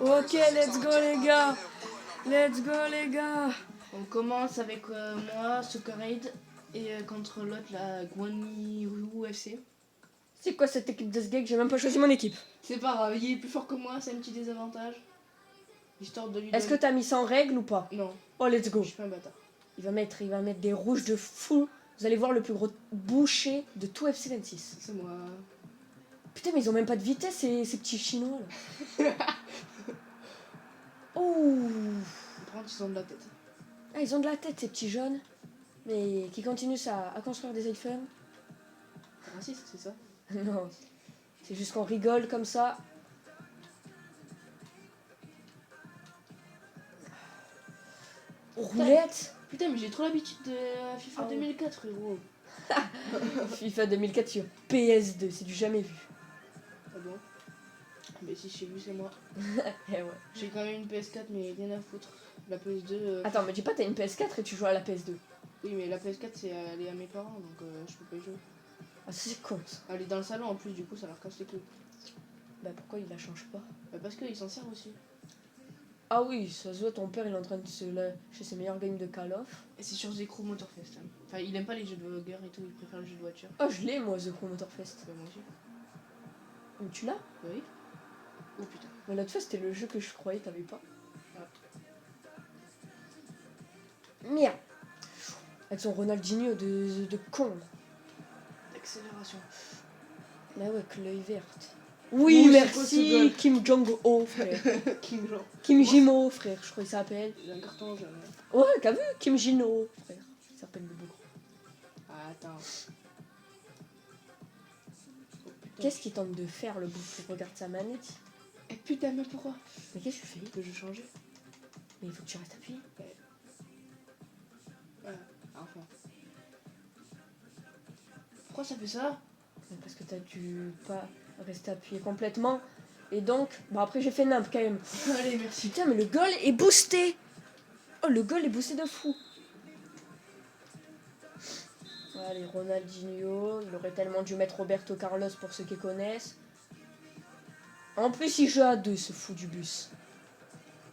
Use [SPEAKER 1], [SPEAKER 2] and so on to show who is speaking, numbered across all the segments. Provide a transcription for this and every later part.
[SPEAKER 1] Ok, let's go les gars. Let's go les gars.
[SPEAKER 2] On commence avec moi, Soccerade, et contre l'autre, la Guanyu FC.
[SPEAKER 1] C'est quoi cette équipe de ce gars que j'ai même pas choisi mon équipe?
[SPEAKER 2] C'est pas grave, il est plus fort que moi, c'est un petit désavantage. Histoire de lui
[SPEAKER 1] Est-ce que t'as mis ça en règle ou pas?
[SPEAKER 2] Non,
[SPEAKER 1] Oh, let's go.
[SPEAKER 2] je suis pas un bâtard.
[SPEAKER 1] Il va mettre des rouges de fou. Vous allez voir le plus gros boucher de tout FC 26.
[SPEAKER 2] C'est moi.
[SPEAKER 1] Putain, mais ils ont même pas de vitesse, ces petits chinois là. Oh.
[SPEAKER 2] Par contre, ils ont de la tête.
[SPEAKER 1] Ah, ils ont de la tête, ces petits jeunes. Mais qui continuent à construire des iPhones.
[SPEAKER 2] C'est raciste, c'est ça?
[SPEAKER 1] Non. C'est juste qu'on rigole comme ça. Roulette.
[SPEAKER 2] Putain, mais j'ai trop l'habitude de FIFA 2004, frérot.
[SPEAKER 1] FIFA 2004 sur PS2, c'est du jamais vu.
[SPEAKER 2] Ah bon? Mais si j'ai vu, c'est moi.
[SPEAKER 1] Eh ouais.
[SPEAKER 2] J'ai quand même une PS4, mais rien à foutre. La PS2.
[SPEAKER 1] Attends, mais dis pas, t'as une PS4 et tu joues à la PS2.
[SPEAKER 2] Oui, mais la PS4, elle est à mes parents, donc je peux pas y jouer.
[SPEAKER 1] Ah, c'est con ça.
[SPEAKER 2] Elle est dans le salon en plus, du coup, ça leur casse les couilles.
[SPEAKER 1] Bah pourquoi il la change pas?
[SPEAKER 2] Bah, parce qu'ils s'en servent aussi.
[SPEAKER 1] Ah oui, ça se voit, ton père il est en train de se lâcher ses meilleurs games de Call of.
[SPEAKER 2] Et c'est sur Zekro Motorfest. Hein. Enfin, il aime pas les jeux de guerre et tout, il préfère les jeux de voiture.
[SPEAKER 1] Oh, je l'ai moi, The Crew Motorfest.
[SPEAKER 2] Bah, moi aussi.
[SPEAKER 1] Mais tu l'as?
[SPEAKER 2] Bah oui. Oh putain.
[SPEAKER 1] Mais l'autre fois, c'était le jeu que je croyais t'avais pas. Merde. Avec son Ronaldinho de con.
[SPEAKER 2] Accélération.
[SPEAKER 1] Bah ouais, que l'œil verte. Oui,
[SPEAKER 2] Oh,
[SPEAKER 1] merci Kim Jong-ho, frère.
[SPEAKER 2] Kim Jong.
[SPEAKER 1] Kim Jimo, frère, je crois qu'il s'appelle.
[SPEAKER 2] Il a un carton jaune.
[SPEAKER 1] Ouais, t'as vu Kim Jino, frère. Il s'appelle le beau gros.
[SPEAKER 2] Ah, attends. Oh, putain.
[SPEAKER 1] Qu'est-ce qu'il tente de faire le bouffon? Regarde sa manette.
[SPEAKER 2] Eh putain, mais pourquoi?
[SPEAKER 1] Mais qu'est-ce que tu fais?
[SPEAKER 2] Peux je changer?
[SPEAKER 1] Mais il faut que tu restes appuyé.
[SPEAKER 2] Enfin. Pourquoi ça fait ça?
[SPEAKER 1] Parce que t'as dû pas rester appuyé complètement. Et donc, bah après j'ai fait nimp quand même.
[SPEAKER 2] Allez, merci.
[SPEAKER 1] Putain, mais le goal est boosté. Oh, le goal est boosté de fou. Allez, Ronaldinho. Il aurait tellement dû mettre Roberto Carlos pour ceux qui connaissent. En plus, il joue à deux, ce fou du bus.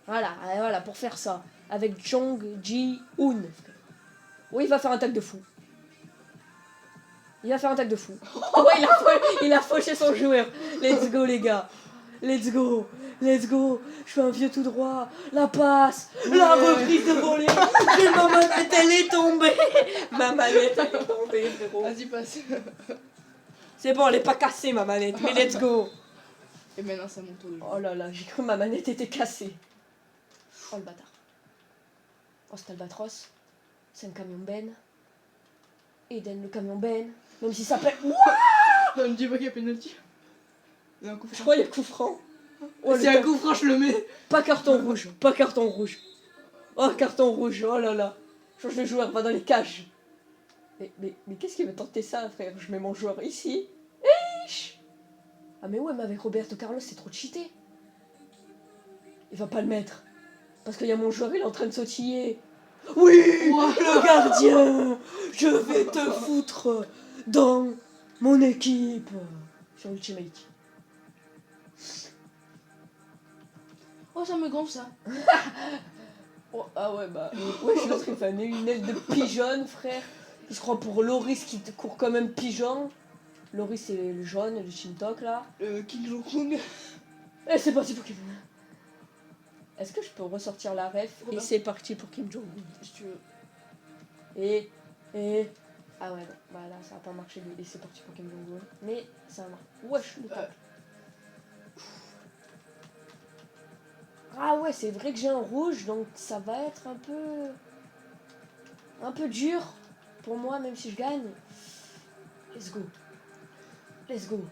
[SPEAKER 1] Voilà, pour faire ça. Avec Jong Ji-hoon. Oui, il va faire un tag de fou. Il va faire un tag de fou. Ouais, il a fauché son joueur. Let's go, les gars. Let's go. Let's go. Je fais un vieux tout droit. La passe. La reprise de volée. Et ma manette, elle est tombée. Ma manette, elle est tombée, frérot.
[SPEAKER 2] Vas-y, passe.
[SPEAKER 1] C'est bon, elle est pas cassée, ma manette. Mais let's go.
[SPEAKER 2] Et maintenant, c'est mon tour de jouer.
[SPEAKER 1] Oh là là, j'ai cru que ma manette était cassée. Oh le bâtard. Oh, c'est Albatros. C'est un camion Ben. Eden, le camion Ben. Même s'il s'appelle.
[SPEAKER 2] Non, me dis pas qu'il y a penalty. Il y a un coup
[SPEAKER 1] Je
[SPEAKER 2] franc.
[SPEAKER 1] crois qu'il y a coup franc. Oh,
[SPEAKER 2] C'est un coup franc, je le mets.
[SPEAKER 1] Pas carton rouge, pas carton rouge. Oh, carton rouge, oh là là. Change de joueur, va dans les cages. Mais qu'est-ce qui veut tenter ça, frère? Je mets mon joueur ici. Eish. Ah mais ouais, mais avec Roberto Carlos, c'est trop cheaté. Il va pas le mettre. Parce qu'il y a mon joueur, il est en train de sautiller. Oui, le gardien. Je vais te foutre dans mon équipe. Sur Ultimate.
[SPEAKER 2] Oh, ça me gonfle ça.
[SPEAKER 1] Oh, ah ouais, bah. Wesh, l'autre il fait une aile de pigeon, frère. Il se croit pour Loris qui court comme un pigeon. Loris, c'est le jaune, le Shintok là.
[SPEAKER 2] Kim Jong-un.
[SPEAKER 1] Et c'est parti pour Kim Jong-un. Est-ce que je peux ressortir la ref? Et
[SPEAKER 2] Bah.
[SPEAKER 1] c'est parti pour Kim Jong-un.
[SPEAKER 2] Si tu veux.
[SPEAKER 1] Et. Ah ouais, non. Bah là, ça a pas marché. Et c'est parti pour Kim Jong-un. Mais ça a marché. Wesh, le tacle. Ah ouais, c'est vrai que j'ai un rouge, donc ça va être un peu dur pour moi, même si je gagne. Let's go. Let's go.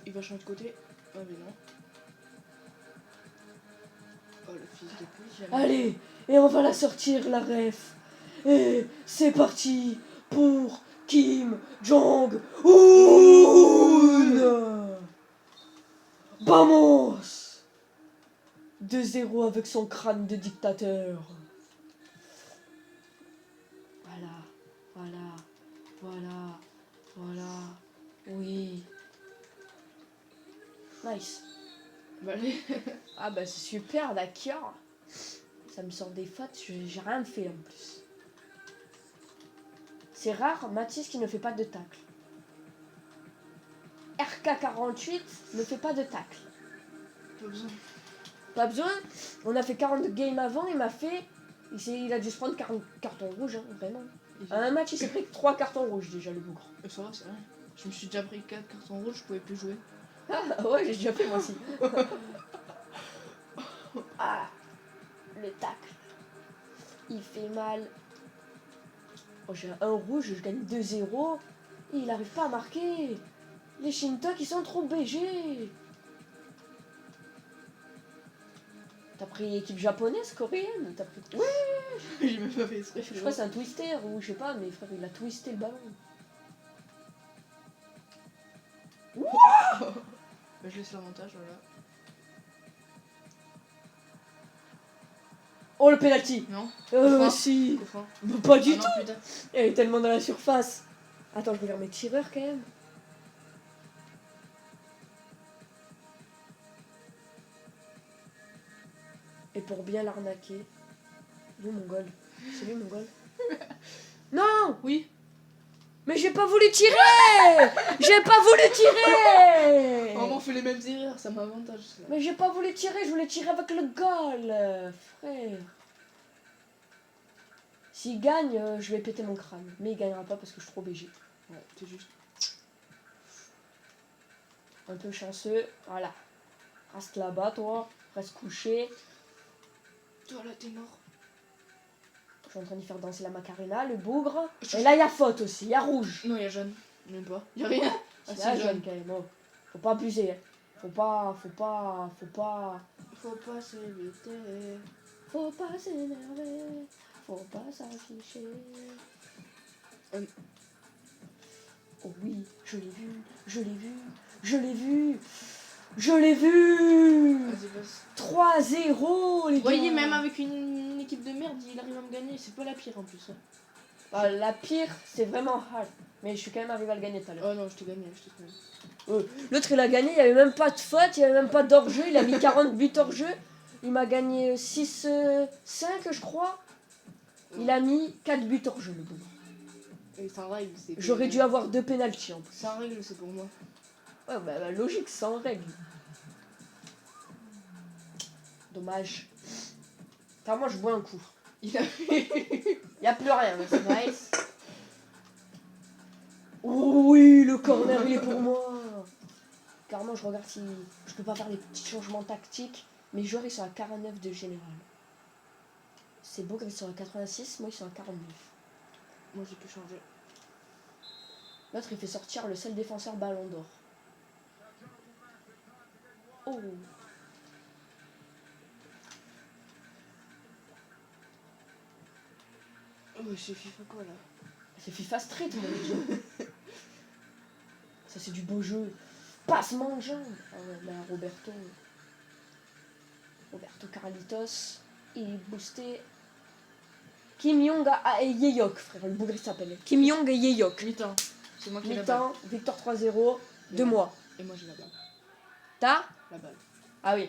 [SPEAKER 2] Il va changer de côté. Ah, mais non. Oh, le fils de pute. j'aime.
[SPEAKER 1] Allez, et on va la sortir, la ref. Et c'est parti pour Kim Jong-un. Vamos. 2-0 avec son crâne de dictateur. Voilà. Oui. Nice.
[SPEAKER 2] Bah, allez.
[SPEAKER 1] Ah bah c'est super, d'accord. Ça me sort des fautes, j'ai rien fait en plus. C'est rare, Mathis qui ne fait pas de tacle. RK48 ne fait pas de tacle.
[SPEAKER 2] Pas besoin.
[SPEAKER 1] Pas besoin. On a fait 40 games avant, il m'a fait... Il a dû se prendre 40 cartons rouges, hein, vraiment. À un match, il s'est pris 3 cartons rouges déjà, le bougre.
[SPEAKER 2] Ça va, c'est rien. Je me suis déjà pris 4 cartons rouges, je pouvais plus jouer.
[SPEAKER 1] Ah ouais, j'ai déjà fait moi aussi. Ah, le tacle. Il fait mal. Oh, j'ai un rouge, je gagne 2-0. Et il arrive pas à marquer. Les Shintok, ils sont trop BG. T'as pris équipe japonaise, coréenne? T'as pris... Ouais.
[SPEAKER 2] J'ai même pas fait exprès.
[SPEAKER 1] Je crois que c'est un twister ou je sais pas, mais frère, il a twisté le ballon.
[SPEAKER 2] Bah, je laisse l'avantage, voilà.
[SPEAKER 1] Oh, le penalty.
[SPEAKER 2] Non. Enfin.
[SPEAKER 1] Si.
[SPEAKER 2] Enfin.
[SPEAKER 1] Mais pas du
[SPEAKER 2] Ah
[SPEAKER 1] tout.
[SPEAKER 2] non, putain.
[SPEAKER 1] Elle est tellement dans la surface. Attends, je regarde mes tireurs quand même. Et pour bien l'arnaquer. Il est où mon goal? C'est lui mon goal? Non.
[SPEAKER 2] Oui.
[SPEAKER 1] Mais j'ai pas voulu tirer. J'ai pas voulu tirer.
[SPEAKER 2] Vraiment, on fait les mêmes erreurs, ça m'avantage. Ça.
[SPEAKER 1] Mais j'ai pas voulu tirer, je voulais tirer avec le goal, frère. S'il gagne, je vais péter mon crâne. Mais il gagnera pas parce que je suis trop BG.
[SPEAKER 2] Ouais, c'est juste.
[SPEAKER 1] Un peu chanceux, voilà. Reste là-bas, toi. Reste couché.
[SPEAKER 2] Toi là, t'es mort.
[SPEAKER 1] Je suis en train d'y faire danser la Macarena, le bougre. Et là, il y a faute aussi, il y a rouge.
[SPEAKER 2] Non, il y a jaune. Même pas. Il y a rien.
[SPEAKER 1] Ah,
[SPEAKER 2] Ah,
[SPEAKER 1] c'est
[SPEAKER 2] c'est
[SPEAKER 1] jaune
[SPEAKER 2] jaune.
[SPEAKER 1] quand même. Oh. Faut pas abuser. Hein. Faut pas.
[SPEAKER 2] Faut pas s'éviter.
[SPEAKER 1] Faut pas s'énerver. Faut pas s'afficher. Oh oui, je l'ai vu, je l'ai vu, je l'ai vu, je l'ai vu.
[SPEAKER 2] Vas-y, passe.
[SPEAKER 1] 3-0 les
[SPEAKER 2] Vous voyez,
[SPEAKER 1] gars.
[SPEAKER 2] même avec une équipe de merde, il arrive à me gagner. C'est pas la pire en plus. Hein.
[SPEAKER 1] Ah, la pire, c'est vraiment hard. Mais je suis quand même arrivé à le gagner tout à l'heure.
[SPEAKER 2] Oh non, je t'ai gagné, je t'ai gagné.
[SPEAKER 1] L'autre, il a gagné, il n'y avait même pas de faute, il n'y avait même pas d'hors-jeu. Il a mis 40 buts hors-jeu. Il m'a gagné 6-5, je crois. Il a mis 4 buts hors-jeu, le boulot.
[SPEAKER 2] Et sans règle, c'est.
[SPEAKER 1] J'aurais dû avoir 2 pénaltys en plus.
[SPEAKER 2] Sans règle, c'est pour moi.
[SPEAKER 1] Ouais, bah, logique, sans règle. Dommage. Car moi, je bois un coup.
[SPEAKER 2] Il a.
[SPEAKER 1] Y a plus rien, mais c'est nice. Oh oui, le corner, il est pour moi. Carrément, je regarde si je peux pas faire les petits changements tactiques. Mes joueurs, ils sont à 49 de général. C'est beau, ils sont à 86, moi, ils sont à 49.
[SPEAKER 2] Moi, j'ai pu changer.
[SPEAKER 1] L'autre, il fait sortir le seul défenseur ballon d'or. Oh.
[SPEAKER 2] Oh, c'est FIFA quoi là?
[SPEAKER 1] C'est FIFA Street, mon jeu. Ça, c'est du beau jeu. Passement de jambe. Ah ouais, bah, Roberto Carlitos. Il est boosté. Kim Jong et Yeyok, frère. Le bougre s'appelle. Kim Jong et Yeyok.
[SPEAKER 2] Mi-temps. C'est moi qui ai la balle.
[SPEAKER 1] Mi-temps, victoire 3-0. 2 mois.
[SPEAKER 2] Et moi j'ai la balle.
[SPEAKER 1] T'as?
[SPEAKER 2] La balle.
[SPEAKER 1] Ah oui.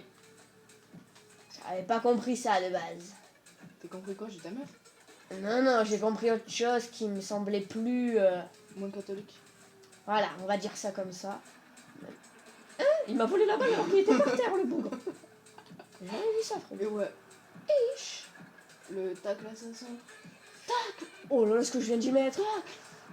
[SPEAKER 1] J'avais pas compris ça de base.
[SPEAKER 2] T'as compris quoi? J'ai ta meuf?
[SPEAKER 1] Non, j'ai compris autre chose qui me semblait plus...
[SPEAKER 2] Moins catholique.
[SPEAKER 1] Voilà, on va dire ça comme ça. Hein, il m'a volé la balle alors qu'il était par terre, le bougre. J'ai jamais vu ça, frère.
[SPEAKER 2] Mais ouais. Le tacle assassin.
[SPEAKER 1] Oh là là, ce que je viens d'y mettre.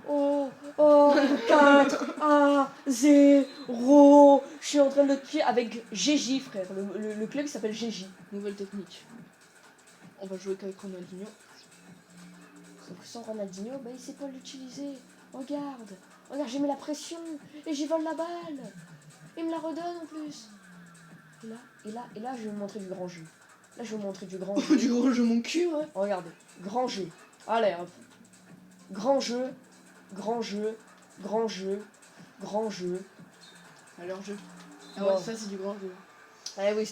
[SPEAKER 1] Oh, 4-1-0. Je suis en train de le tuer avec GJ, frère. Le club il s'appelle GJ.
[SPEAKER 2] Nouvelle technique. On va jouer qu'avec Ronaldinho.
[SPEAKER 1] Sauf que sans Ronaldinho, bah, il sait pas l'utiliser. Regarde, j'ai mis la pression et j'y vole la balle. Il me la redonne en plus. Et là, je vais vous montrer du grand jeu. Là, je vais vous montrer du grand jeu.
[SPEAKER 2] Du gros jeu mon cul, ouais.
[SPEAKER 1] Regardez, grand jeu. Allez, hop. Grand jeu, grand jeu, grand jeu, grand jeu.
[SPEAKER 2] Alors jeu. Ah
[SPEAKER 1] Bon.
[SPEAKER 2] ouais, ça c'est du grand jeu.
[SPEAKER 1] Ah oui,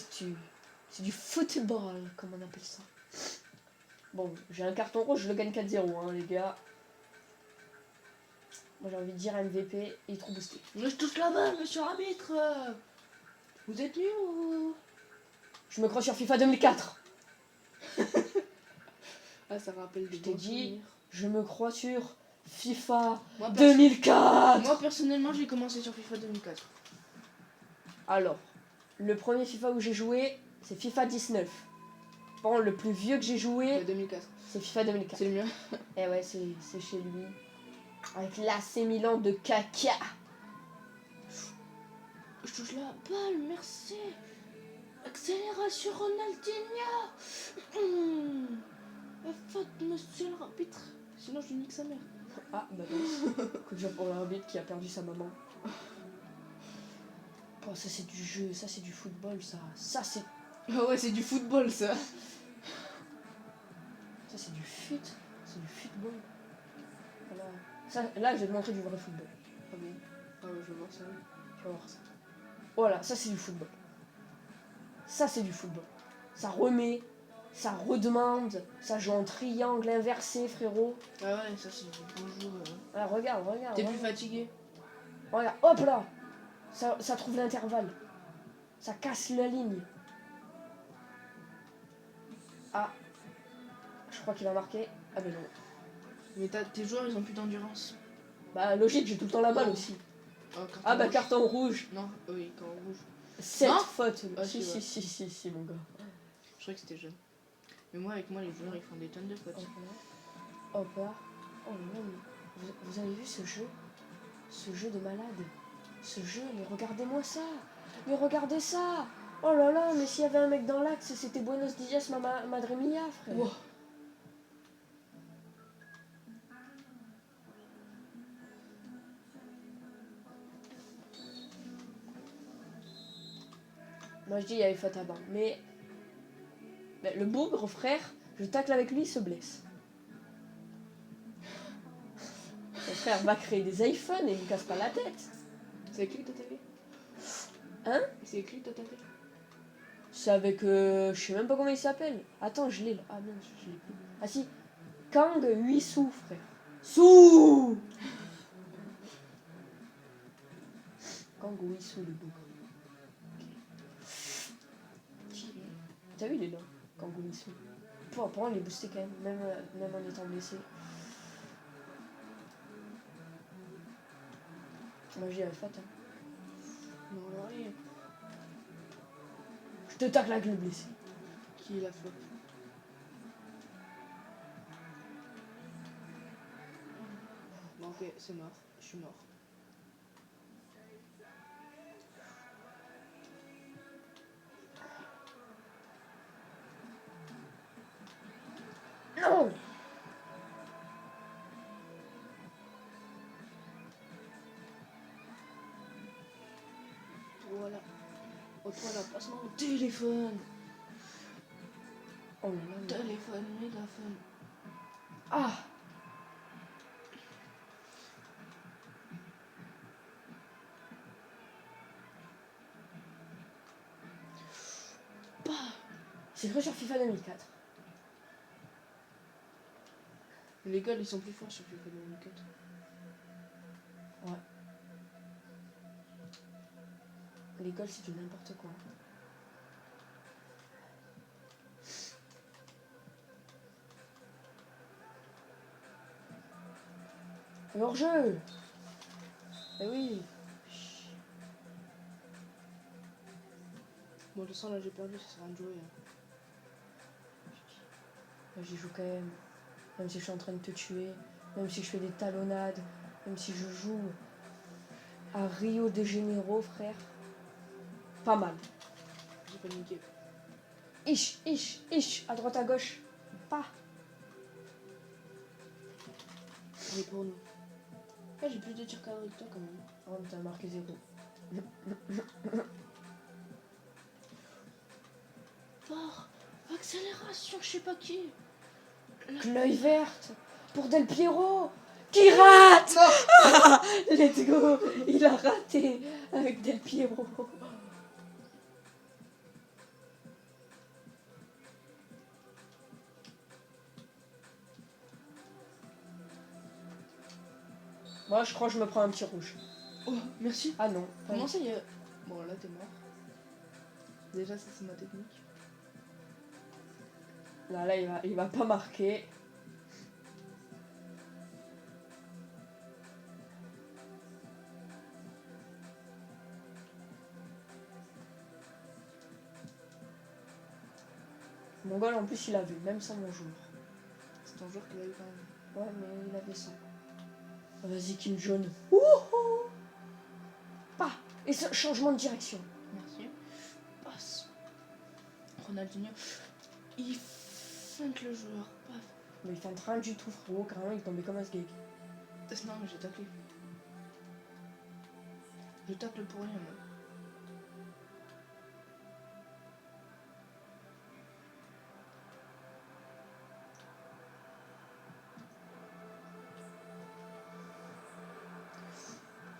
[SPEAKER 1] c'est du football, comme on appelle ça. Bon, j'ai un carton rouge, je le gagne 4-0, hein, les gars. Moi, j'ai envie de dire MVP, il est trop boosté.
[SPEAKER 2] Mais je touche la balle, monsieur arbitre. Vous êtes nuls ou...
[SPEAKER 1] Je me crois sur FIFA 2004.
[SPEAKER 2] Ah, ça rappelle des
[SPEAKER 1] Je t'ai
[SPEAKER 2] bons
[SPEAKER 1] dit.
[SPEAKER 2] souvenirs.
[SPEAKER 1] Je me crois sur FIFA
[SPEAKER 2] Moi,
[SPEAKER 1] 2004.
[SPEAKER 2] Moi, personnellement, j'ai commencé sur FIFA 2004.
[SPEAKER 1] Alors, le premier FIFA où j'ai joué, c'est FIFA 19. Bon, le plus vieux que j'ai joué,
[SPEAKER 2] 2004.
[SPEAKER 1] c'est FIFA 2004.
[SPEAKER 2] C'est le mien.
[SPEAKER 1] Et ouais, c'est chez lui. Avec l'AC Milan de caca.
[SPEAKER 2] Je touche la balle, merci. Accélération Ronaldinho. Faute, monsieur l'arbitre. Sinon, je lui nique sa mère.
[SPEAKER 1] Ah, bah non. Coup de dur pour l'arbitre qui a perdu sa maman. Oh, ça c'est du jeu, ça c'est du football, ça. Ça c'est
[SPEAKER 2] Ah ouais, c'est du football, ça.
[SPEAKER 1] c'est du fut. C'est du football. Voilà. Ça, là, je vais te montrer du vrai football.
[SPEAKER 2] Ah bon. Ah ouais, je vais voir ça.
[SPEAKER 1] Tu vas voir ça. Voilà, ça c'est du football. Ça c'est du football. Ça remet, ça redemande, ça joue en triangle inversé, frérot.
[SPEAKER 2] Ah ouais, ça, c'est du bonjour.
[SPEAKER 1] Ah, regarde, regarde.
[SPEAKER 2] T'es plus
[SPEAKER 1] regarde.
[SPEAKER 2] fatigué.
[SPEAKER 1] Regarde, hop là. Ça trouve l'intervalle. Ça casse la ligne. Ah. Je crois qu'il a marqué. Ah mais non.
[SPEAKER 2] Mais tes joueurs, ils ont plus d'endurance.
[SPEAKER 1] Bah logique, j'ai tout le temps la balle aussi.
[SPEAKER 2] Oh, carton
[SPEAKER 1] Ah bah
[SPEAKER 2] rouge.
[SPEAKER 1] carton rouge.
[SPEAKER 2] Non, oui, carton rouge.
[SPEAKER 1] 7
[SPEAKER 2] Non
[SPEAKER 1] fautes.
[SPEAKER 2] Ah,
[SPEAKER 1] si,
[SPEAKER 2] si,
[SPEAKER 1] si,
[SPEAKER 2] ouais.
[SPEAKER 1] si, mon gars.
[SPEAKER 2] Je croyais que c'était jeune. Mais moi, avec moi, les joueurs, ils font des tonnes de fautes.
[SPEAKER 1] Hop là. Hop là. Oh là là, mais vous avez vu ce jeu? Ce jeu de malade. Ce jeu, mais regardez-moi ça. Mais regardez ça. Oh là là, mais s'il y avait un mec dans l'axe, c'était Buenos Dias, Madre Mia, frère.
[SPEAKER 2] Wow.
[SPEAKER 1] Moi je dis il y avait faute avant. Mais le bougre, frère, je tacle avec lui, il se blesse. Mon frère va créer des iPhones et il me casse pas la tête.
[SPEAKER 2] C'est avec lui que t'as tapé?
[SPEAKER 1] Hein?
[SPEAKER 2] C'est avec lui que t'as tapé?
[SPEAKER 1] C'est avec. Je sais même pas comment il s'appelle. Attends, je l'ai là. Ah non, je l'ai plus. Ah si. Kang Huisou, frère. Sou Kang Huisou, le bougre. T'as vu, il est là, Kang Huisou. Pour il est boosté quand même, même en étant blessé. Moi j'ai Alpha, hein.
[SPEAKER 2] Non, non, rien.
[SPEAKER 1] Je te tacle avec le blessé.
[SPEAKER 2] Qui l'a fait? Bon, ok, c'est mort. Je suis mort.
[SPEAKER 1] Non!
[SPEAKER 2] Voilà. Oh, toi, là, passe-moi au téléphone.
[SPEAKER 1] Oh là là.
[SPEAKER 2] Téléphone, mégaphone.
[SPEAKER 1] Ah!
[SPEAKER 2] Bah.
[SPEAKER 1] C'est cru sur FIFA 2004.
[SPEAKER 2] Les gars, ils sont plus forts sur FIFA 2004.
[SPEAKER 1] Ouais. L'école, c'est du n'importe quoi. Hors-jeu! Eh oui!
[SPEAKER 2] Bon, le sang, là, j'ai perdu, ça sert à rien de jouer.
[SPEAKER 1] Moi, j'y joue quand même. Même si je suis en train de te tuer, même si je fais des talonnades, même si je joue à Rio de Janeiro, frère. Pas mal.
[SPEAKER 2] J'ai pas niqué.
[SPEAKER 1] Ish, à droite à gauche. Pas.
[SPEAKER 2] Mais pour nous. Ah, j'ai plus de tirs cadrés que toi, quand même.
[SPEAKER 1] Oh, t'as marqué 0.
[SPEAKER 2] Fort. Accélération, je sais pas qui.
[SPEAKER 1] L'œil verte pour Del Piero qui rate. Let's go. Il a raté avec Del Piero. Moi, je crois que je me prends un petit rouge.
[SPEAKER 2] Oh, merci.
[SPEAKER 1] Ah non.
[SPEAKER 2] Comment ça, il y a... Bon, là, t'es mort. Déjà, ça c'est ma technique.
[SPEAKER 1] Là, il va pas marquer. Mon goal en plus il avait, même sans mon joueur.
[SPEAKER 2] C'est ton joueur qui l'a eu quand même.
[SPEAKER 1] Ouais, mais il avait ça. Vas-y, Kim Jong. Wouhou. Pas. Et ce changement de direction.
[SPEAKER 2] Merci. Passe. Ronaldinho. Il feinte le joueur. Paf.
[SPEAKER 1] Mais il fait un train du tout, frérot. Carrément, il est tombé comme un sgeg.
[SPEAKER 2] Non, mais j'ai taclé. Je tacle pour rien, moi.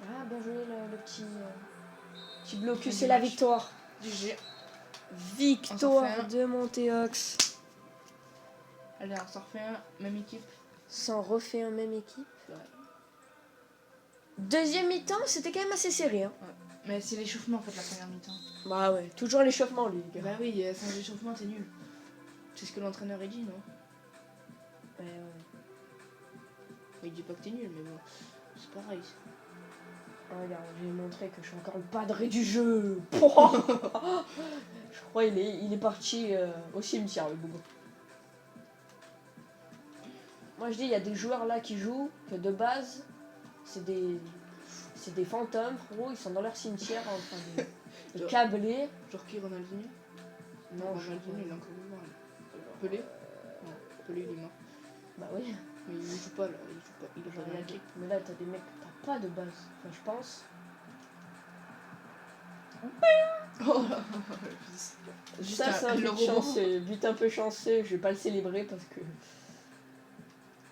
[SPEAKER 1] Ah, bien joué le petit blocus, c'est la victoire.
[SPEAKER 2] GG.
[SPEAKER 1] Victoire de Montéox.
[SPEAKER 2] Allez, on s'en refait un. Même équipe.
[SPEAKER 1] S'en refait un même équipe.
[SPEAKER 2] Ouais.
[SPEAKER 1] Deuxième mi-temps, c'était quand même assez serré. Hein.
[SPEAKER 2] Ouais. Mais c'est l'échauffement en fait la première mi-temps.
[SPEAKER 1] Bah ouais, toujours l'échauffement, lui, les gars.
[SPEAKER 2] Bah oui, sans l'échauffement, t'es nul. C'est ce que l'entraîneur a dit, non?
[SPEAKER 1] Ouais, ouais.
[SPEAKER 2] Il dit pas que t'es nul, mais bon, c'est pareil.
[SPEAKER 1] Ah, regarde, j'ai montré que je suis encore le padré du jeu. Je crois il est parti au cimetière, le boubou. Moi, je dis, il y a des joueurs là qui jouent, que de base, c'est des fantômes, frérot, ils sont dans leur cimetière en train de câbler.
[SPEAKER 2] Genre qui, Ronaldinho?
[SPEAKER 1] Non,
[SPEAKER 2] Ronaldinho, il est encore vivant. Pelé? Non, Pelé, il est mort.
[SPEAKER 1] Bah oui.
[SPEAKER 2] Mais il joue pas là, il joue pas, il a pas rien équipe.
[SPEAKER 1] Mais là, t'as des mecs que t'as pas de base. Enfin, je pense.
[SPEAKER 2] Oh
[SPEAKER 1] Juste ça, c'est un but chanceux. But un peu chanceux, je vais pas le célébrer parce que.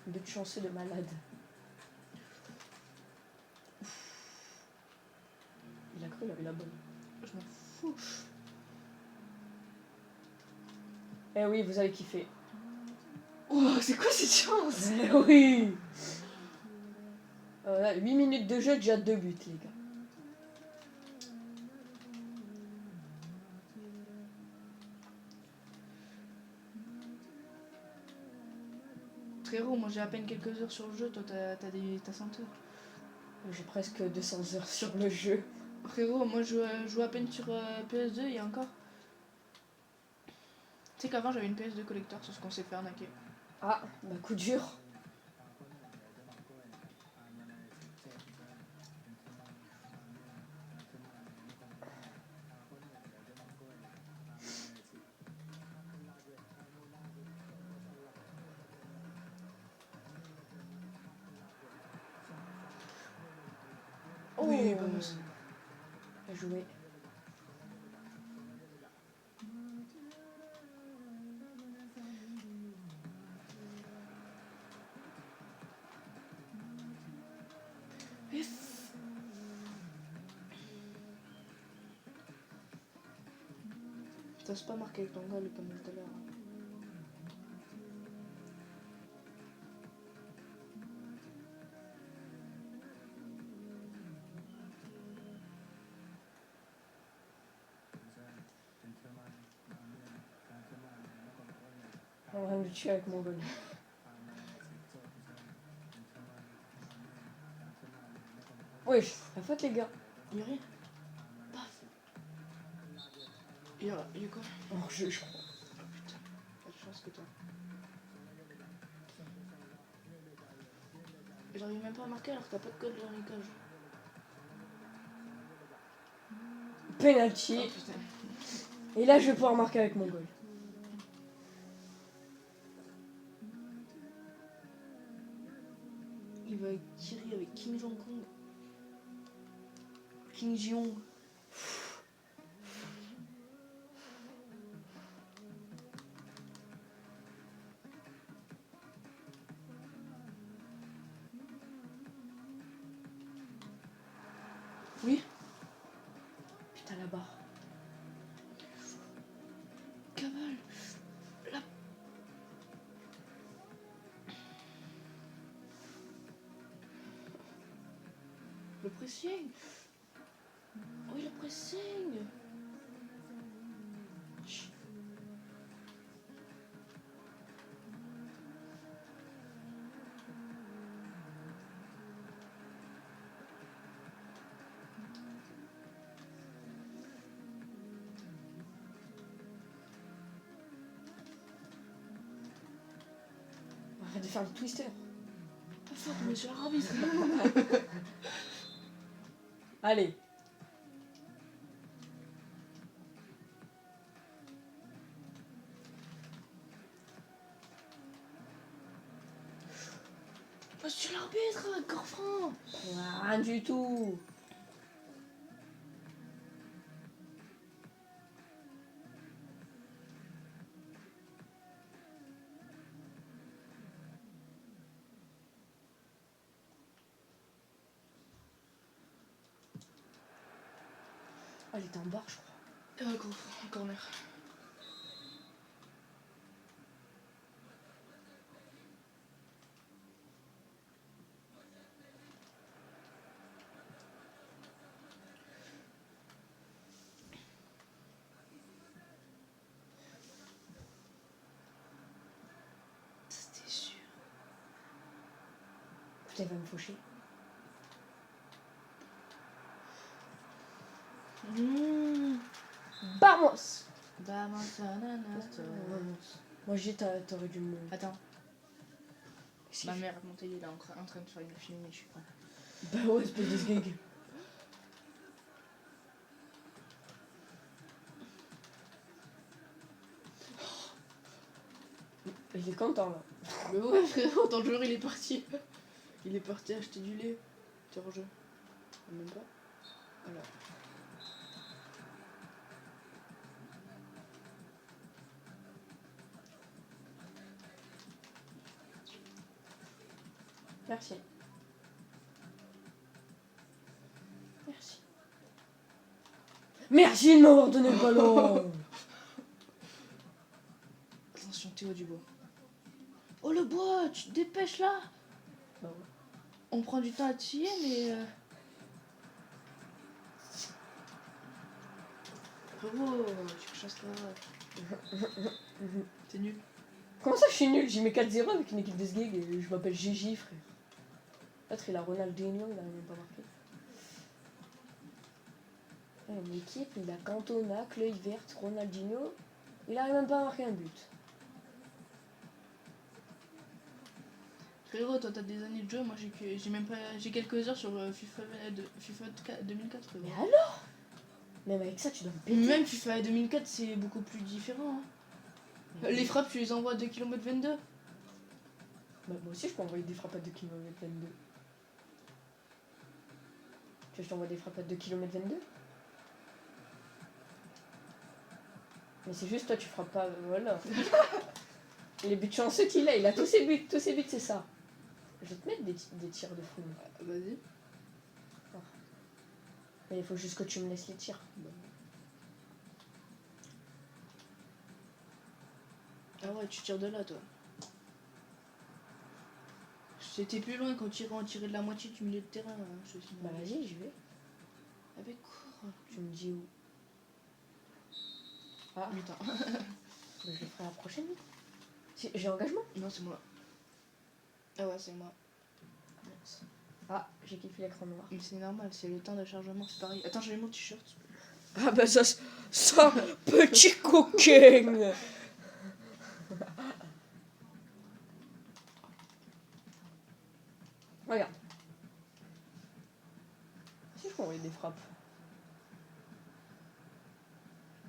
[SPEAKER 1] But chanceux de malade. Il a cru qu'il avait la bonne.
[SPEAKER 2] Je m'en fous.
[SPEAKER 1] Eh oui, vous avez kiffé.
[SPEAKER 2] Oh, c'est quoi cette chance?
[SPEAKER 1] Eh oui. 8 minutes de jeu, déjà 2 buts, les gars.
[SPEAKER 2] Frérot, moi j'ai à peine quelques heures sur le jeu, toi t'as 100 heures.
[SPEAKER 1] J'ai presque 200 heures sur le jeu.
[SPEAKER 2] Frérot, moi je joue à peine sur PS2 et encore. Tu sais qu'avant j'avais une PS2 collector sur ce qu'on s'est fait arnaquer.
[SPEAKER 1] Ah, bah coup dur.
[SPEAKER 2] Oui, vamos.
[SPEAKER 1] Bien joué.
[SPEAKER 2] T'oses pas marqué avec ton goal comme tout à l'heure.
[SPEAKER 1] On va me tuer avec mon goal. Wesh, la faute les gars.
[SPEAKER 2] Y'a rien. Paf. Y'a quoi?
[SPEAKER 1] Oh, je crois.
[SPEAKER 2] Oh putain, pas de chance que toi. J'arrive même pas à marquer alors que t'as pas de code dans les cages.
[SPEAKER 1] Penalty.
[SPEAKER 2] Oh putain.
[SPEAKER 1] Et là, je vais pouvoir marquer avec mon goal.
[SPEAKER 2] Il va tirer avec Kim Jong-un. Kim Jong. Oui.
[SPEAKER 1] Putain, la barre.
[SPEAKER 2] Cavale. Là. Le pressing. Oui, le pressing.
[SPEAKER 1] de faire le twister.
[SPEAKER 2] Pas fort, monsieur l'arbitre.
[SPEAKER 1] Allez.
[SPEAKER 2] Monsieur l'arbitre, corps franc.
[SPEAKER 1] Rien du tout. Ah, il était en barre, je crois.
[SPEAKER 2] Corps franc, corner. C'était sûr.
[SPEAKER 1] Putain, il va me faucher. Vamos.
[SPEAKER 2] Vamos, ananas, todos.
[SPEAKER 1] Moi, j'ai t'aurais dû me...
[SPEAKER 2] Attends,
[SPEAKER 1] Qu'est-ce
[SPEAKER 2] ma
[SPEAKER 1] qu'il
[SPEAKER 2] mère est montée, il est en train de faire une film, mais je suis pas.
[SPEAKER 1] fait Bah ouais, espèce de sgeg. Il est content, là.
[SPEAKER 2] Mais ouais, frérot, dans le jour, il est parti. Il est parti acheter du lait. T'es en jeu. Même pas. Voilà.
[SPEAKER 1] Merci. Merci. Merci de m'avoir donné le ballon.
[SPEAKER 2] Attention, Théo Dubois. Oh le bois, tu te dépêches là.
[SPEAKER 1] Bah ouais.
[SPEAKER 2] On prend du temps à tirer, mais... Frérot, tu chasses là. T'es nul.
[SPEAKER 1] Comment ça, je suis nul? J'ai mis 4-0 avec une équipe de sgeg et je m'appelle Gigi, frère. L'autre, il a Ronaldinho, il a même pas marqué. Une équipe, il a Cantona, Kluivert, Ronaldinho. Il a même pas marqué un but.
[SPEAKER 2] Frérot, toi t'as des années de jeu, moi j'ai même pas... J'ai quelques heures sur FIFA 2004, frérot.
[SPEAKER 1] Mais alors? Même avec ça, tu dois me péter.
[SPEAKER 2] Même FIFA 2004, c'est beaucoup plus différent. Hein. Les frappes, tu les envoies à 2 km 22.
[SPEAKER 1] Bah, moi aussi, je peux envoyer des frappes à 2 km 22. Tu veux que je t'envoie des frappes à 2 km 22? Mais c'est juste toi, tu frappes pas. Voilà. Les buts chanceux qu'il a, il a tous ses buts, c'est ça. Je vais te mettre des tirs de fou.
[SPEAKER 2] Vas-y.
[SPEAKER 1] Mais il faut juste que tu me laisses les tirs.
[SPEAKER 2] Ah ouais, tu tires de là, toi. C'était plus loin quand tu en tirais de la moitié du milieu de terrain. Hein, je te
[SPEAKER 1] Bah vas-y, j'y vais.
[SPEAKER 2] Avec quoi?
[SPEAKER 1] Tu me dis où? Ah,
[SPEAKER 2] Putain.
[SPEAKER 1] bah, je le ferai la prochaine. J'ai engagement?
[SPEAKER 2] Non, c'est moi. Ah ouais, c'est moi.
[SPEAKER 1] Ah, j'ai kiffé l'écran noir.
[SPEAKER 2] Mais c'est normal, c'est le temps de chargement, c'est pareil. Attends, j'ai mon t-shirt.
[SPEAKER 1] Ah bah ça petit coquin. Regarde. Si je peux envoyer des frappes.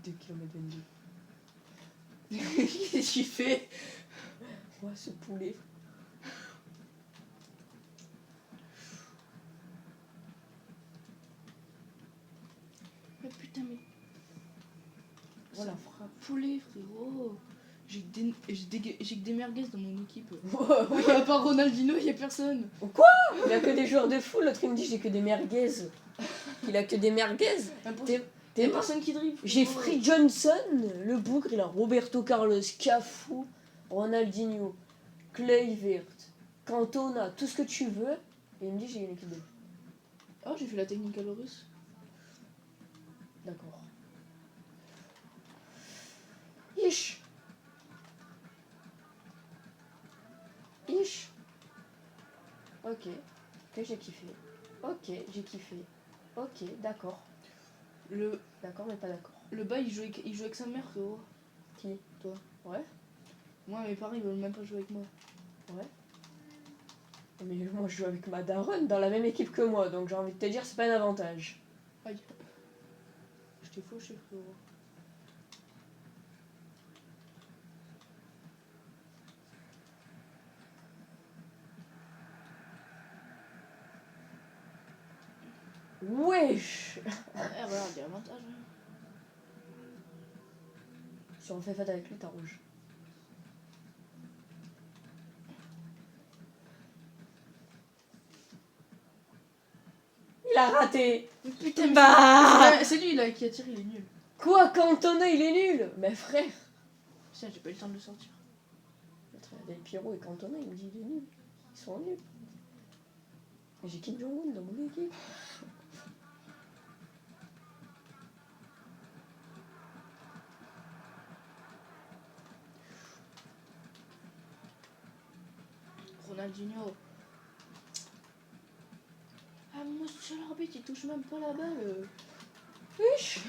[SPEAKER 1] 2 km 22.
[SPEAKER 2] Qu'est-ce que tu fais?
[SPEAKER 1] Ouais, ce poulet.
[SPEAKER 2] Mais putain, mais.
[SPEAKER 1] Voilà,
[SPEAKER 2] Ça
[SPEAKER 1] frappe.
[SPEAKER 2] poulet, frérot. J'ai que des merguez dans mon équipe.
[SPEAKER 1] Oui.
[SPEAKER 2] À part Ronaldinho, y a personne.
[SPEAKER 1] Il a que des joueurs de fou, l'autre il me dit j'ai que des merguez. Il a que des merguez. T'es
[SPEAKER 2] Y'a
[SPEAKER 1] mort.
[SPEAKER 2] personne qui dribble.
[SPEAKER 1] J'ai
[SPEAKER 2] frérot.
[SPEAKER 1] Free Johnson, le bougre, il a Roberto Carlos, Cafu, Ronaldinho, Kluivert, Cantona, tout ce que tu veux. Et il me dit j'ai une équipe de...
[SPEAKER 2] Oh, j'ai fait la technique à Loris.
[SPEAKER 1] D'accord. Ish. Ish. Ok. Que j'ai kiffé. Ok, j'ai kiffé. Ok, d'accord. D'accord, mais pas d'accord.
[SPEAKER 2] Le bas, il joue avec sa mère, frérot.
[SPEAKER 1] Qui?
[SPEAKER 2] Toi.
[SPEAKER 1] Ouais.
[SPEAKER 2] Moi, mes parents, ils veulent même pas jouer avec moi.
[SPEAKER 1] Ouais. Mais moi je joue avec ma daronne dans la même équipe que moi, donc j'ai envie de te dire c'est pas un avantage.
[SPEAKER 2] Aïe. Je t'ai fauché, frérot.
[SPEAKER 1] Wesh.
[SPEAKER 2] Eh, regarde, il y a avantage. Hein.
[SPEAKER 1] Si on fait fête avec lui, t'as rouge. Il a raté.
[SPEAKER 2] Mais putain, mais
[SPEAKER 1] Bah
[SPEAKER 2] c'est lui là qui a tiré, il est nul.
[SPEAKER 1] Quoi, Cantona il est nul? Mais frère.
[SPEAKER 2] Putain, j'ai pas eu le temps de le sortir.
[SPEAKER 1] Del Piero et Cantona, il me dit il est nul. Ils sont nuls. Et j'ai Kim Jong-un dans mon équipe.
[SPEAKER 2] Ronaldinho. Ah, monsieur l'arbitre, il touche même pas la balle.
[SPEAKER 1] Wesh.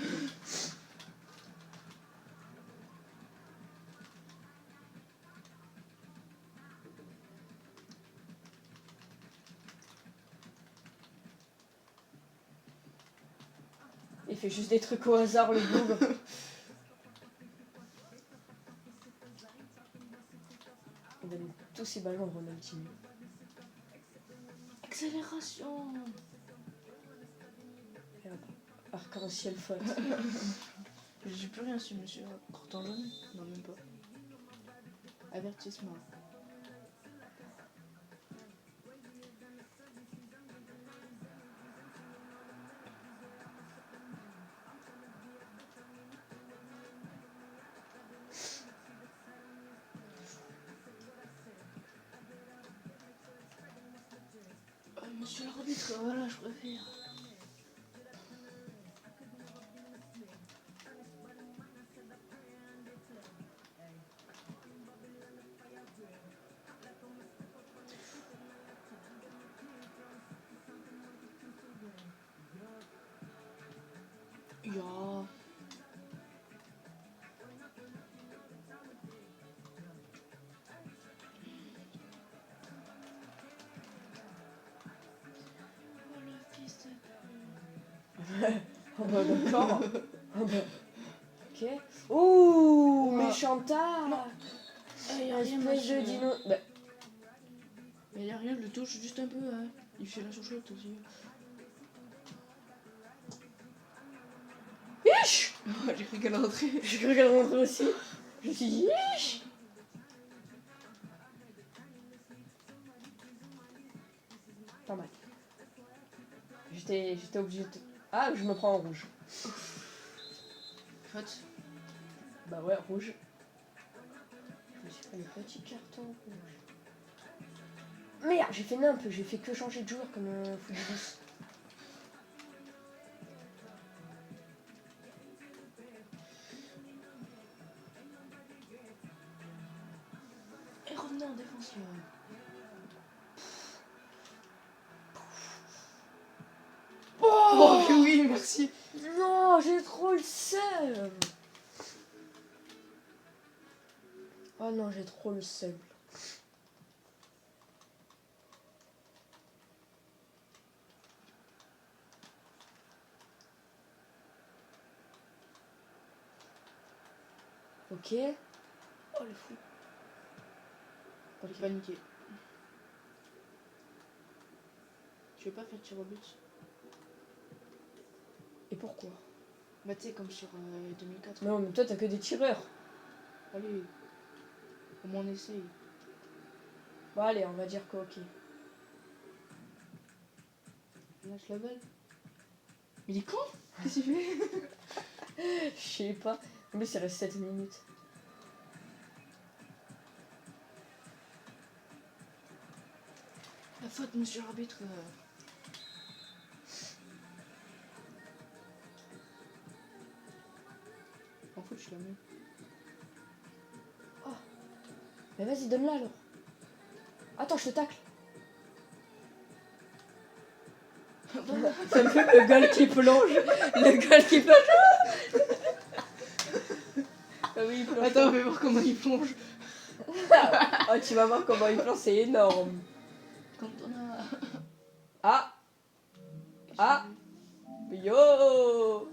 [SPEAKER 1] Il fait juste des trucs au hasard, le bougre. Il donne tous ses ballons à Ronaldinho.
[SPEAKER 2] Accélération.
[SPEAKER 1] Arc-en-ciel faute.
[SPEAKER 2] J'ai plus rien su, monsieur. Carton jaune? Non, même pas. Avertissement. Monsieur l'arbitre, voilà, je préfère. Ja.
[SPEAKER 1] Oh bah d'accord. Oh bah. Ok. Ouh,
[SPEAKER 2] Ouais.
[SPEAKER 1] méchant tac.
[SPEAKER 2] Y a rien,
[SPEAKER 1] Espèce de
[SPEAKER 2] monsieur.
[SPEAKER 1] dino. Bah,
[SPEAKER 2] Mais y a rien, je le touche juste un peu, hein. Il fait la chouchoute aussi.
[SPEAKER 1] Ish.
[SPEAKER 2] J'ai cru qu'elle rentrait.
[SPEAKER 1] J'ai cru qu'elle rentrait aussi. Je me suis dit ish. Pas mal. J'étais obligée de... Ah, je me prends en rouge.
[SPEAKER 2] Faute.
[SPEAKER 1] Bah ouais, rouge. Je me suis pris le petit carton rouge. Merde, j'ai fait nimp, j'ai fait que changer de joueur comme un fou de bus.
[SPEAKER 2] Et revenez en défense. Oh oui, merci.
[SPEAKER 1] Non, j'ai trop le seum. Oh non, j'ai trop le seum. Ok.
[SPEAKER 2] Oh le fou. J'ai paniqué. Je vais pas faire tir au but.
[SPEAKER 1] Et pourquoi?
[SPEAKER 2] Bah tu sais comme sur 2004.
[SPEAKER 1] Non, mais toi t'as que des tireurs.
[SPEAKER 2] Allez. Au moins on essaye.
[SPEAKER 1] Bon allez, on va dire que ok.
[SPEAKER 2] Lâche la balle. Il est con. Qu'est-ce qu'il fait?
[SPEAKER 1] Je sais pas. Mais c'est resté 7 minutes.
[SPEAKER 2] La faute, monsieur l'arbitre. En foot, je la mets.
[SPEAKER 1] Mais vas-y, donne-la alors. Attends, je te tacle. Ça me fait le gueule qui plonge. Le gueule qui plonge. Ah oui, il plonge.
[SPEAKER 2] Attends, on va voir comment il plonge.
[SPEAKER 1] Oh, tu vas voir comment il plonge, c'est énorme.
[SPEAKER 2] Quand on a.
[SPEAKER 1] Ah, Ah. yo.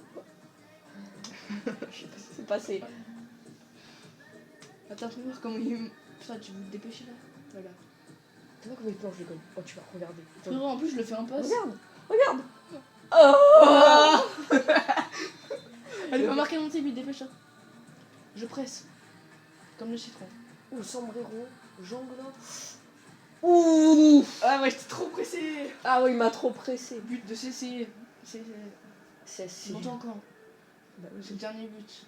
[SPEAKER 1] Je sais pas ce qui s'est passé.
[SPEAKER 2] Attends, fais voir comment il. Ça, tu veux te dépêcher là. Voilà.
[SPEAKER 1] Tu vois comment il plonge, l'école. Oh, tu vas regarder.
[SPEAKER 2] Frérot, en plus, je le fais en passe.
[SPEAKER 1] Regarde, regarde. Oh.
[SPEAKER 2] Allez, va marquer mon but, dépêche-toi. Je presse. Comme le citron.
[SPEAKER 1] Oh, sombrero, jongle. Ouh.
[SPEAKER 2] Ah, ouais, j'étais trop pressé.
[SPEAKER 1] Ah oui, il m'a trop pressé.
[SPEAKER 2] But de CC.
[SPEAKER 1] C'est si.
[SPEAKER 2] Longtemps encore.
[SPEAKER 1] Bah oui,
[SPEAKER 2] C'est le dernier but.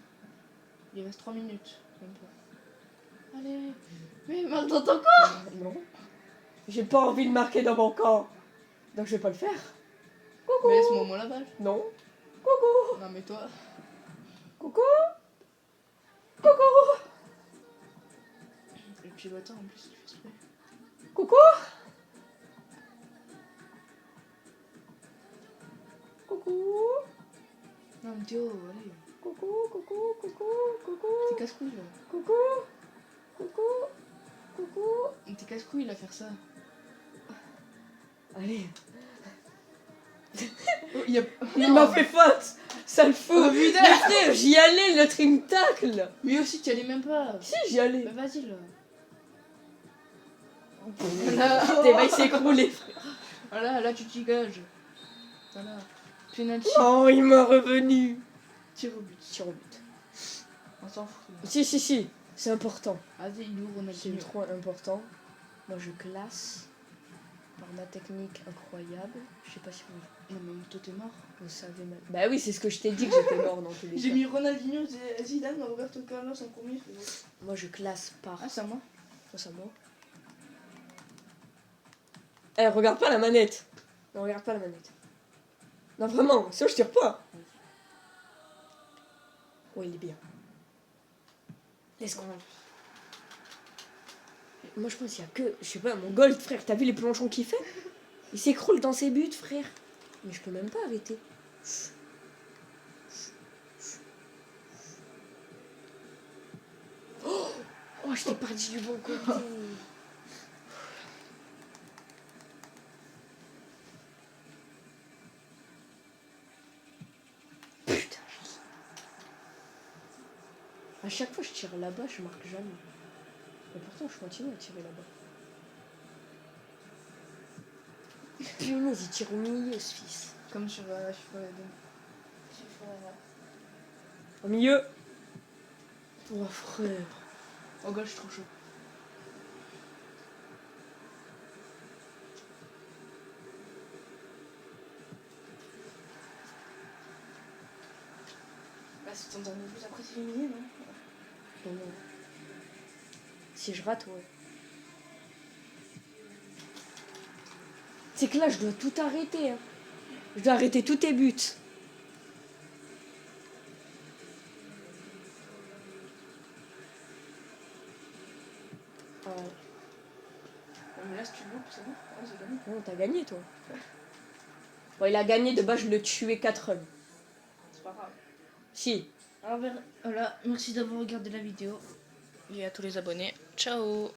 [SPEAKER 2] Il reste 3 minutes. Même pas. Allez. Mais marque dans ton corps.
[SPEAKER 1] Non. J'ai pas envie de marquer dans mon camp. Donc je vais pas le faire. Coucou.
[SPEAKER 2] Mais laisse-moi au moins la balle.
[SPEAKER 1] Non. Coucou.
[SPEAKER 2] Non, mais toi.
[SPEAKER 1] Coucou. Coucou.
[SPEAKER 2] Et puis l'autre en plus, il fait exprès.
[SPEAKER 1] Coucou. Coucou.
[SPEAKER 2] Non, mais Théo, allez.
[SPEAKER 1] Coucou, coucou, coucou, coucou.
[SPEAKER 2] T'es casse-couille là.
[SPEAKER 1] Coucou. Coucou. Coucou.
[SPEAKER 2] T'es casse-couille à faire ça.
[SPEAKER 1] Allez.
[SPEAKER 2] Oh, y a...
[SPEAKER 1] Il m'a fait faute. Ça le fout.
[SPEAKER 2] Oh,
[SPEAKER 1] Mais
[SPEAKER 2] putain.
[SPEAKER 1] frère, j'y allais, le trim tacle.
[SPEAKER 2] Mais aussi, tu allais même pas.
[SPEAKER 1] Si, j'y allais.
[SPEAKER 2] Bah, vas-y là.
[SPEAKER 1] Tes mailles s'écrouler.
[SPEAKER 2] Voilà, là tu t'y gages. Voilà. Penalty.
[SPEAKER 1] Oh, il m'a revenu.
[SPEAKER 2] Tir au but.
[SPEAKER 1] Tir au but.
[SPEAKER 2] On s'en fout.
[SPEAKER 1] Si. C'est important.
[SPEAKER 2] Vas-y, il ouvre
[SPEAKER 1] C'est
[SPEAKER 2] Ronaldinho.
[SPEAKER 1] trop important. Moi, je classe par ma technique incroyable. Je sais pas si
[SPEAKER 2] Non, mais toi t'es mort.
[SPEAKER 1] vous savez même. Bah oui, c'est ce que je t'ai dit que j'étais mort dans tous les
[SPEAKER 2] J'ai
[SPEAKER 1] cas.
[SPEAKER 2] mis Ronaldinho, Zidane, Roberto Carlos en premier.
[SPEAKER 1] Moi, je classe par.
[SPEAKER 2] Ah, c'est à moi.
[SPEAKER 1] Ça, moi. Eh, regarde pas la manette. Non, regarde pas la manette. Non, vraiment, sinon je tire pas. Oh, il est bien. Laisse moi. Moi, je pense qu'il y a que. Je sais pas, mon gold, frère. T'as vu les planchons qu'il fait? Il s'écroule dans ses buts, frère. Mais je peux même pas arrêter. Oh, je t'ai parti du bon côté. Putain. À chaque fois que je tire là-bas, je marque jamais. Mais pourtant, je continue à tirer là-bas. Punaise, il tire au milieu, ce fils.
[SPEAKER 2] Comme sur FIFA 2.
[SPEAKER 1] Au milieu. Oh, frère.
[SPEAKER 2] Oh, gauche, trop chaud. Bah, c'est ton dernier but, après c'est éliminé, non?
[SPEAKER 1] Non. Si je rate, ouais. C'est que là, je dois tout arrêter. Hein. Je dois arrêter tous tes buts. Ouais.
[SPEAKER 2] Mais là, si tu loupes, c'est bon. Ah, c'est gagné.
[SPEAKER 1] Non, t'as gagné, toi. Bon, il a gagné, de base, je le tuais 4 runs.
[SPEAKER 2] C'est pas grave.
[SPEAKER 1] Si.
[SPEAKER 2] Alors, voilà, merci d'avoir regardé la vidéo. Et à tous les abonnés. Ciao!